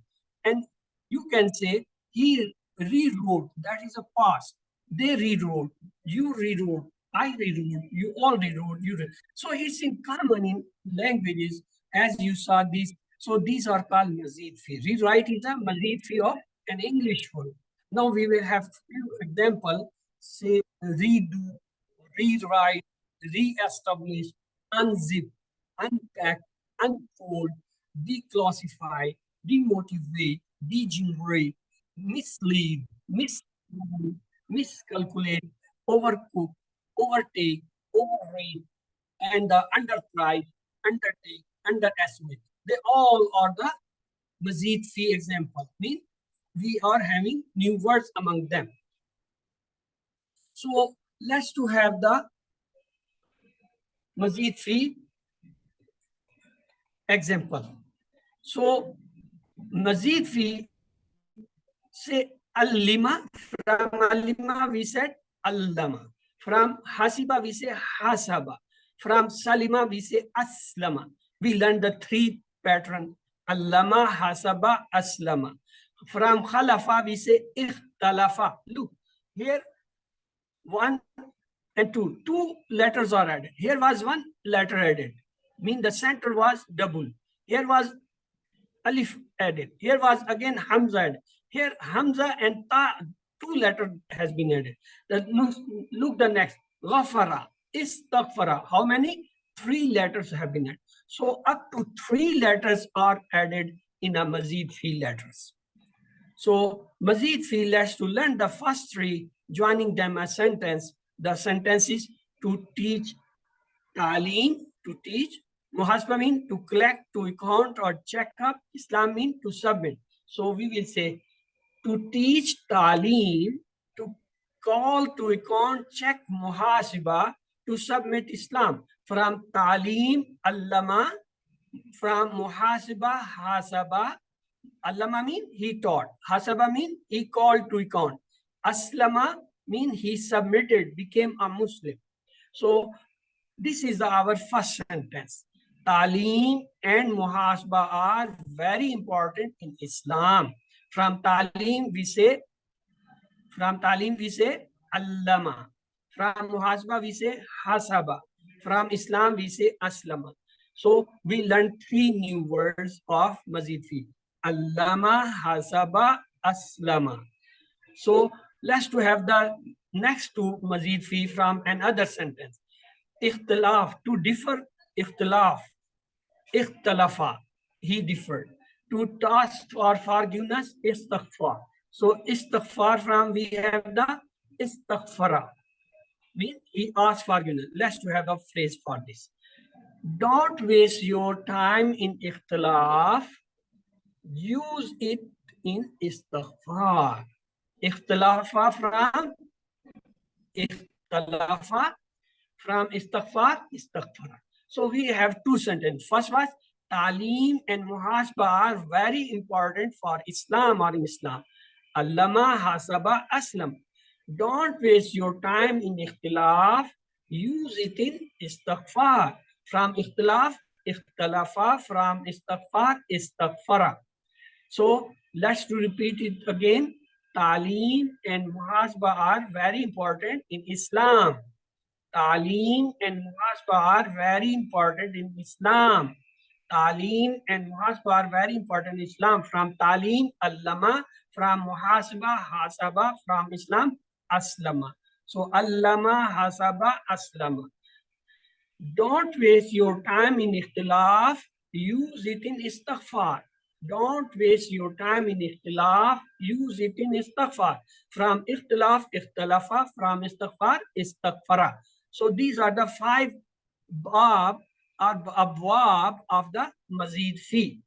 And you can say he rewrote, that is a past. They rewrote, you rewrote, I rewrote, you all rewrote, you rewrote. So it's in common in languages, as you saw this. So these are called mazid fi. Rewrite is a mazid fi of an English word. Now we will have few examples. Say redo, rewrite, re-establish, unzip, unpack, unfold, declassify, demotivate, degenerate, mislead, miscalculate, overcook, overtake, overrate, and underprice, undertake, underestimate. They all are the mazid fi example. Mean we are having new words among them. So let's to have the mazid fi example. So mazid fi, say allima. From allima we said allama. From hasiba we say hasaba. From salima we say aslama. We learned the 3 pattern: allama, hasaba, aslama. From khalafa we say ikhtalafa. Look here, 1 and 2. 2 letters are added. Here was 1 letter added. Mean the center was double. Here was alif added. Here was again hamza added. Here hamza and ta, 2 letter has been added. Look the next. Ghafara, istaghfara. How many? 3 letters have been added. So up to 3 letters are added in a mazid fi letters. So mazid fi, let's to learn the first 3, joining them a sentence. The sentence is to teach, talim, to teach, muhasba mean to collect, to account or check up, Islam mean to submit. So we will say to teach talim, to call to account, check muhasiba, to submit Islam. From talim, allama. From muhasiba, hasaba. Allama mean he taught. Hasaba mean he called to account. Aslama mean he submitted, became a Muslim. So this is our first sentence. Talim and muhasba are very important in Islam. From talim we say allama. From muhasba we say hasaba. From Islam we say aslama. So we learned 3 new words of mazid fi: allama, hasaba, aslama. So let's to have the next 2 mazid fi from another sentence. Ikhtilaf, to differ, ikhtilaf. Ikhtalafa, he differed. To ask for forgiveness, istaghfar. So istaghfar, from we have the istaghfara. Mean he asked forgiveness. Let's to have a phrase for this. Don't waste your time in ikhtilaf. Use it in istighfar. Ikhtalafa from istighfar, istighfara. So we have two sentences. First was Talim and Muhasaba are very important for Islam or in Islam. Allama hasaba aslam. Don't waste your time in ikhtilaf. Use it in istighfar. From ikhtilaf, ikhtalafa. From istighfar, istighfara. So let's repeat it again. Talim and Muhasaba are very important in Islam. Talim and Muhasaba are very important in Islam. Talim and Muhasaba are very important in Islam. From Talim, Allama. From Muhasaba, Hasaba. From Islam, Aslama. So Allama, Hasaba, Aslama. Don't waste your time in ikhtilaf. Use it in istighfar. Don't waste your time in ikhtilaf. Use it in istighfar. From ikhtilaf, ikhtalafa. From istighfar, istighfara. So these are the 5 bab or abwab of the mazid fi.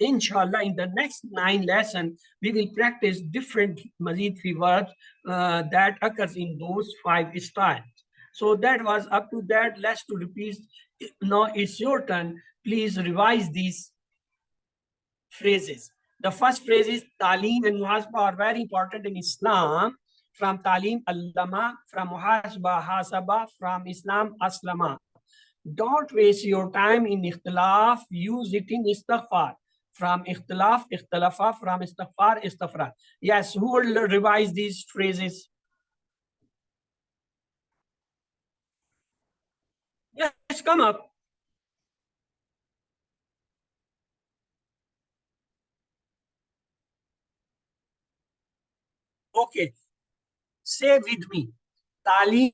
Inshallah, in the next 9 lessons, we will practice different mazid fi verbs that occurs in those 5 styles. So that was up to that. Let's to repeat. Now it's your turn. Please revise these phrases. The first phrase is Talim and Muhasaba are very important in Islam. From Talim, Allama. From Muhasaba, Hasaba. From Islam, Aslama. Don't waste your time in ikhtilaf. Use it in istighfar. From ikhtilaf, ikhtalafa. From istighfar, istighfar. Yes, who will revise these phrases? Yes, come up. Okay, say with me. Talim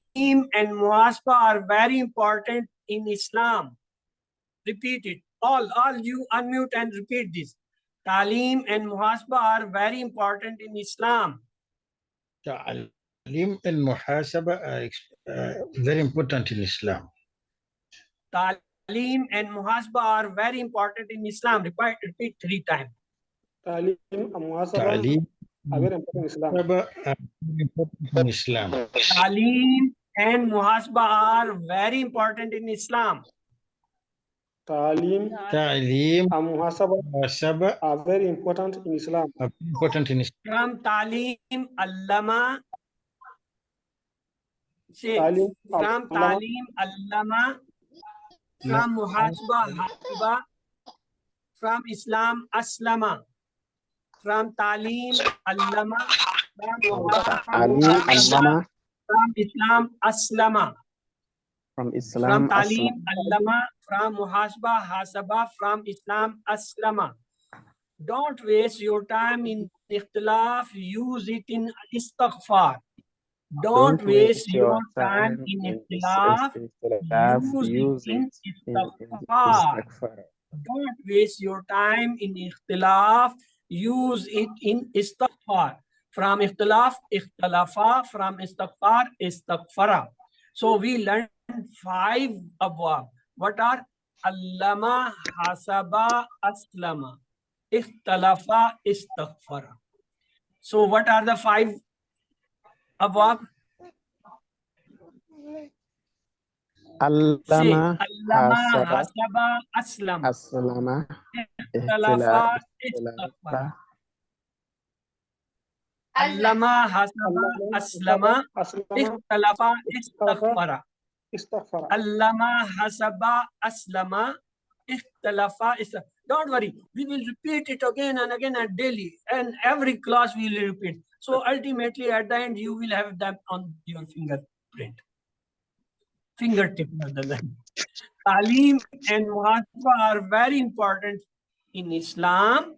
and Muhasaba are very important in Islam. Repeat it. All you unmute and repeat this. Talim and Muhasaba are very important in Islam. Ta'lim and Muhasaba are very important in Islam. Talim and Muhasaba are very important in Islam. Repeat 3 times. Talim and Muhasaba Ta'lim are very important in Islam. are very important in Islam. Talim and Muhasaba are very important in Islam. Talim Ta'lim and Muhasaba Muhasaba are very important in Islam. are very important in Islam. From Talim, Allama. Say, Talim from Allama. Talim, Allama. From Muhasaba, Hasaba. From Islam, Aslama. From Talim, Allama. From Muhasaba, Talim, Allama. From Islam, Aslama. From From Islam, Talim, Aslam. Allama. From Muhasaba, Hasaba. From Islam, Aslama. Don't waste your time in ikhtilaf. Use it in istighfar. Don't waste your time in ikhtilaf. Use it in istighfar. Don't waste your time in ikhtilaf. Use it in istighfar. From ikhtilaf, ikhtalafa. From istighfar, istighfara. So we learned 5 abwab. What are? Allama, hasaba, aslama. Ikhtalafa, istighfara. So what are the 5 abwab? Say, Allama, Allama, hasaba, hasaba, aslama. aslama, Ikhtalafa, ikhtilafa, istighfara. Allama, hasaba, aslama. Ikhtalafa, istighfara. Istighfar. Allama, hasaba, aslama. Ikhtalafa, istighfara. Don't worry, we will repeat it again and again and daily, and every class we will repeat. So ultimately at the end you will have them on your fingertip rather than. Talim and Muhasaba are very important in Islam.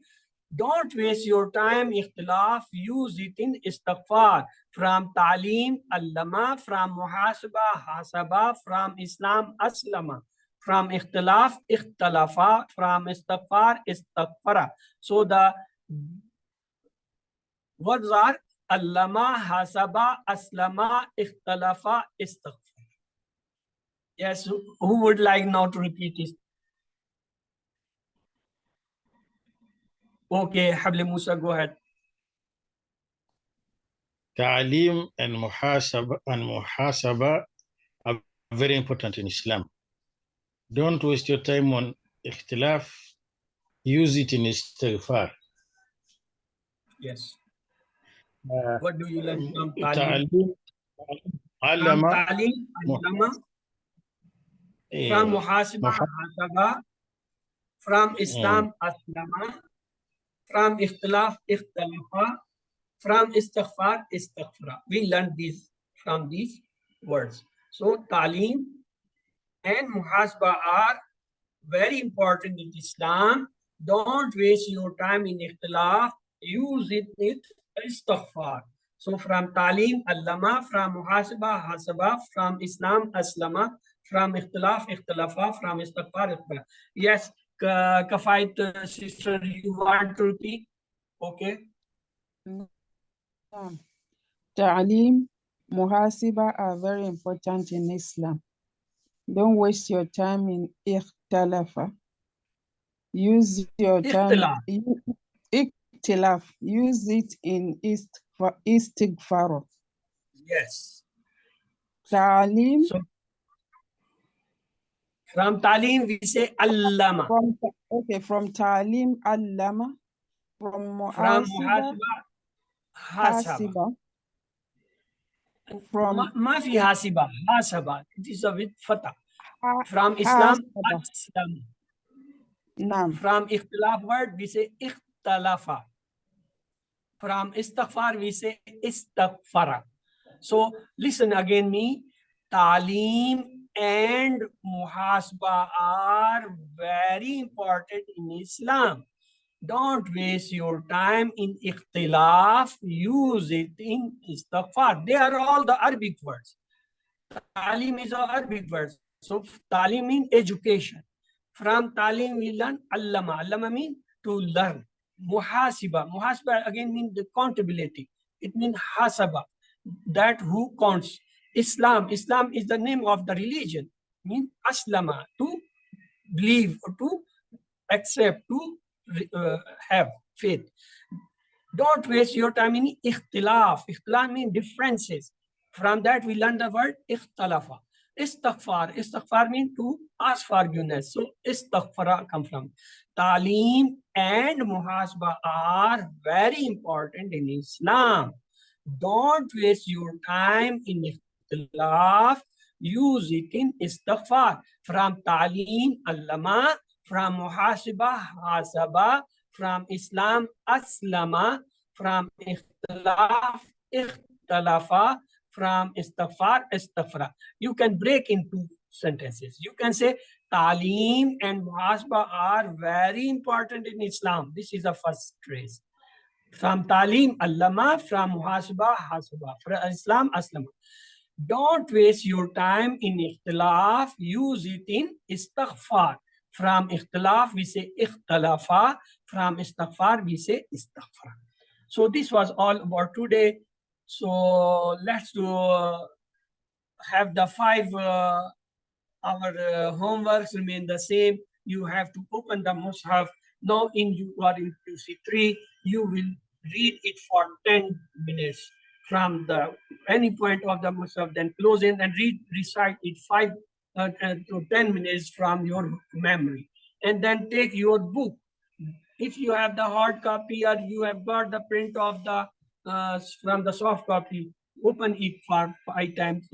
Don't waste your time ikhtilaf. Use it in istighfar. From Talim, Allama. From Muhasaba, Hasaba. From Islam, Aslama. From ikhtilaf, ikhtalafa. From istighfar, istighfara. So the words are Allama, Hasaba, Aslama, ikhtalafa, istighfar. Yes, who would like now to repeat it? Okay, Habli Musa, go ahead. Ta'aleem and muhasaba are very important in Islam. Don't waste your time on ikhtilaf. Use it in istighfar. Yes. Uh, What do you learn from Talim? Ta'aleem, From allama, Talim, Allama. From Muhasiba, Hasaba. From Islam, Aslama. From Ikhtilaf, Ikhtalafa. From Istighfar, Istighfara. We learned these from these words. So Talim and Muhasaba are very important in Islam. Don't waste your time in ikhtilaf. Use it with istighfar. So from Talim, Allama, from Muhasaba, Hasaba, from Islam, Aslama, from ikhtilaf, ikhtilafa, from istighfar, istighfar. Yes, Kafait sister, you want to repeat? Okay. Ta'aleem, muhasiba are very important in Islam. Don't waste your time in ikhtalafa. Use your time, ikhtilaf. Use it in istighfar. Yes. Ta'aleem. So from Talim, we say Allama. From Ta'aleem, Allama. From From Muhasiba, Hasaba. Hasiba. From Mafi Hasiba, Hasaba. It is a with fatah. From Islam, Aslam. Nam. From Ikhtilaf word, we say Ikhtalafa. From Istighfar, we say Istighfara. So listen again me. Talim and Muhasba are very important in Islam. Don't waste your time in ikhtilaf. Use it in istighfar. They are all the Arabic words. Talim is an Arabic word. So talim means education. From talim we learn allama. Allama means to learn. Muhasiba. Muhasiba again means the accountability. It means hasaba. That who counts. Islam. Islam is the name of the religion. Means aslama. To believe or to accept, to have faith. Don't waste your time in ikhtilaf. Ikhtilaf means differences. From that we learn the word ikhtalafa. Istighfar. Istighfar means to ask forgiveness. So istighfara come from. Talim and muhasba are very important in Islam. Don't waste your time in ikhtilaf. Use it in istighfar. From talim, allama. From muhasiba, hasaba. From Islam, aslama. From ikhtilaf, ikhtalafa. From istighfar, istighfara. You can break into sentences. You can say talim and muhasaba are very important in Islam. This is the first phrase. From talim, allama. From muhasaba, hasaba. From Islam, aslama. Don't waste your time in ikhtilaf. Use it in istighfar. From ikhtilaf, we say ikhtalafa. From istighfar, we say istighfar. So this was all about today. So let's do have the 5 our homeworks remain the same. You have to open the Mus'haf. Now you are in QC3. You will read it for 10 minutes from the any point of the Mus'haf, then close in and recite it 5 to 10 minutes from your memory. And then take your book. If you have the hard copy or you have got the print of the from the soft copy, open it for 5 times,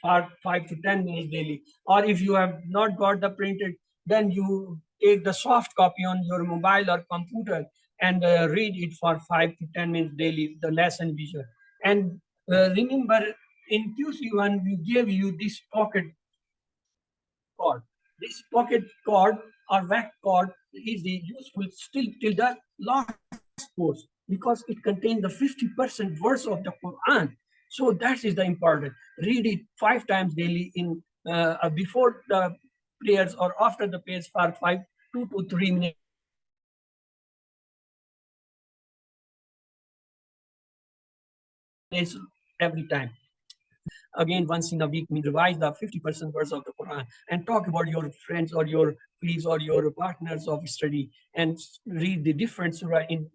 for 5 to 10 minutes daily. Or if you have not got the printed, then you take the soft copy on your mobile or computer and read it for 5 to 10 minutes daily, the lesson visual. And remember, in QC1, we gave you this pocket cord. This pocket cord or wax cord is useful still till the last course because it contains the 50% verse of the Quran. So that is the important. Read it 5 times daily in before the prayers or after the prayers for 2 to 3 minutes every time. Again, once in a week, we revise the 50% verse of the Quran and talk about your friends or your colleagues or your partners of study and read the different surah in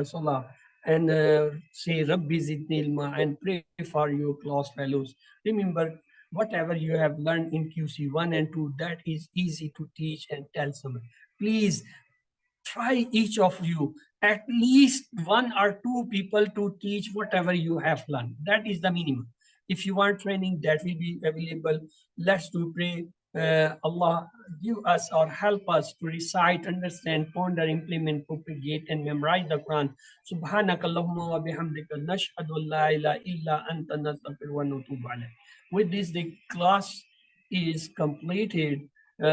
Sallah. and say Rabbi Zidni Ilma and pray for your class fellows. Remember, whatever you have learned in QC 1 and 2, that is easy to teach and tell someone. Please try each of you, at least one or two people to teach whatever you have learned. That is the minimum. If you want training, that will be available. Let's do pray. Allah give us or help us to recite, understand, ponder, implement, propagate, and memorize the Quran. Subhanaka Allahumma wa bihamdika nashhadu an la ilaha illa anta nastaghfiruka wa natubu alayk. With this, the class is completed.